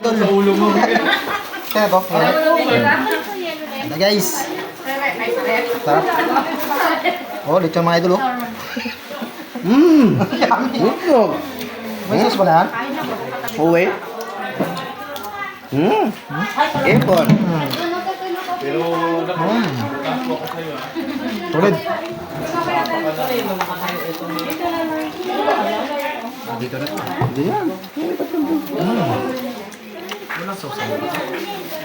tol. Sa ulo mo. Kaya to. Ito guys. Sarap. Oh, lechon mga idol oh. Busog. May sauce ba na yan? Uwi. Ipon. Pero nakapo ako sa'yo ah. Tulid. Dito na. Dito yan. Walang sauce.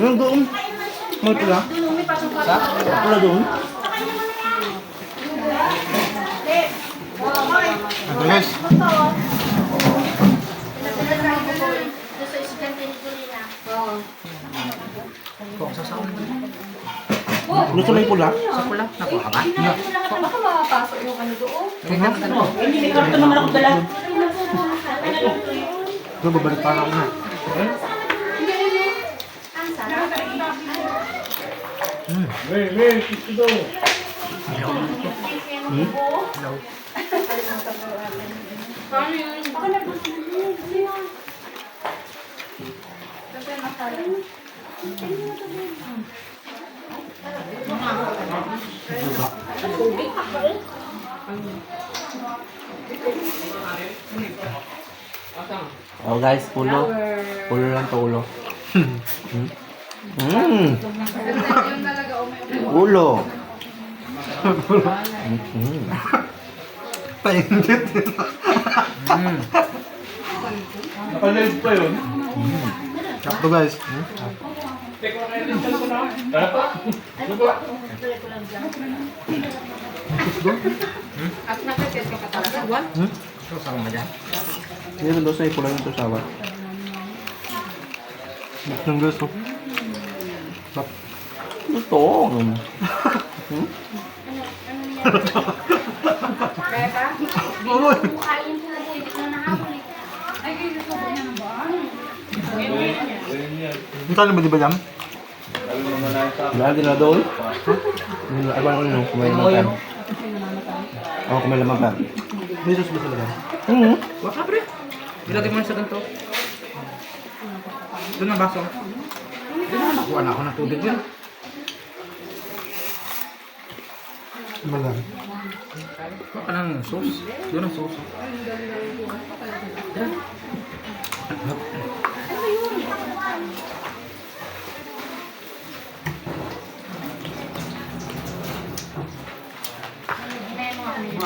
Yung doon. May pula. Sa? Pula doon. Ito guys. Kung sasawin. Gusto mo yung pula? Sa pula. Nakuha ka ba? Baka makapasok yung ano doon. Hindi ko naman ako dala. Ito, babalik pa ako na. May, kiss daw. Oh guys, pulo. Pulo lang to ulo. Ulo. Painit. Nakalive pa yun. Sarap to guys. At nakatest ka talaga, buwan. Sausawan mo dyan. Hindi naman doon sa ipula yung tusawa. Gusto ng gusto. Sarap. Gusto. Kaya ka? Uy! Kain sila po, hindi na nahabol. Ay, kayo ko po yan ang baan. Magkano ba di ba dyan? Lagi na doon. Awan ko nung kumain naman ka. Oo, kumain naman ka. May sauce ba sila dyan? Waka pre. Ilagay mo na sa ganito. Doon ang baso. Nakuha na ako ng tubig yun. Malang. Waka ng sauce. Doon ang sauce.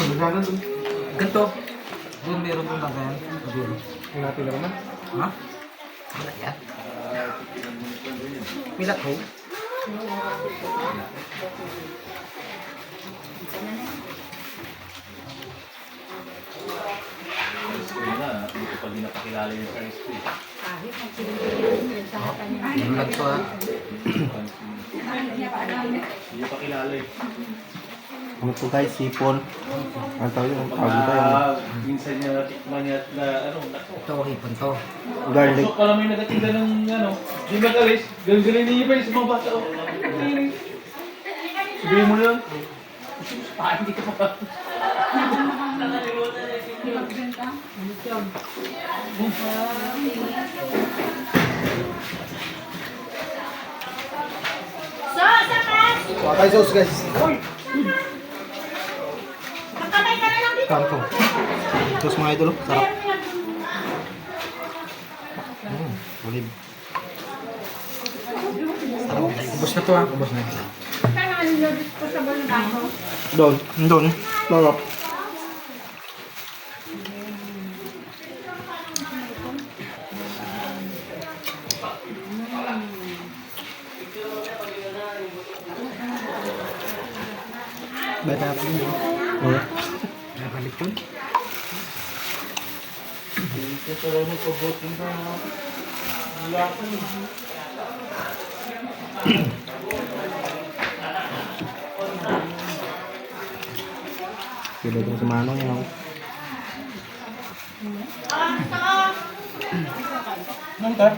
Magkano dun? Ganito. Doon meron doon lang kaya. Doon. Hanapin na naman. Ha? Pilat ho. Hindi ko pa dinapakilala yung sa history. Bulag to ah. Hindi ko pakilala eh. Ano to guys, sipon. Ano tawag yun? Tawag tayo. Minsan niya natikman niya na ano, nako. Ito, hipon to. Garlic. So, pala may nagatinda ng ano, di magalis, ganun niya pa yung sa mga bata. Sabihin mo lang. Hindi ka pa. Kuha tayo sauce guys. Magkamay ka na lang dito. Sarap to. Sauce mga idol. Sarap. Ulib. Sarap guys. Ubus na to ha. Ubus na. Kaya nga nilodit ko sa balong Doon. Doon. Sarap. Bata pa yun. Oo. Nabalik yun. Kilo doon sa manong yun. Nanta?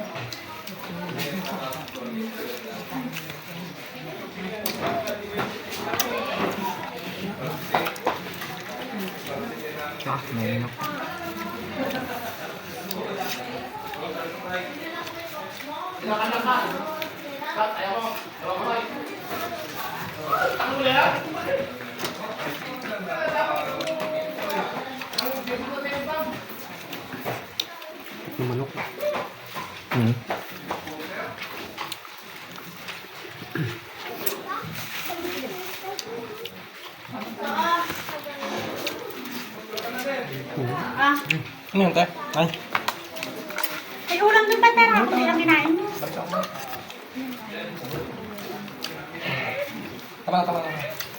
Ah, may Yung manok. Hmm. Ah, Ano yun, te? Ay. may ulam doon ba, Tara? Ako nilang kinain mo. Tama na, tama na.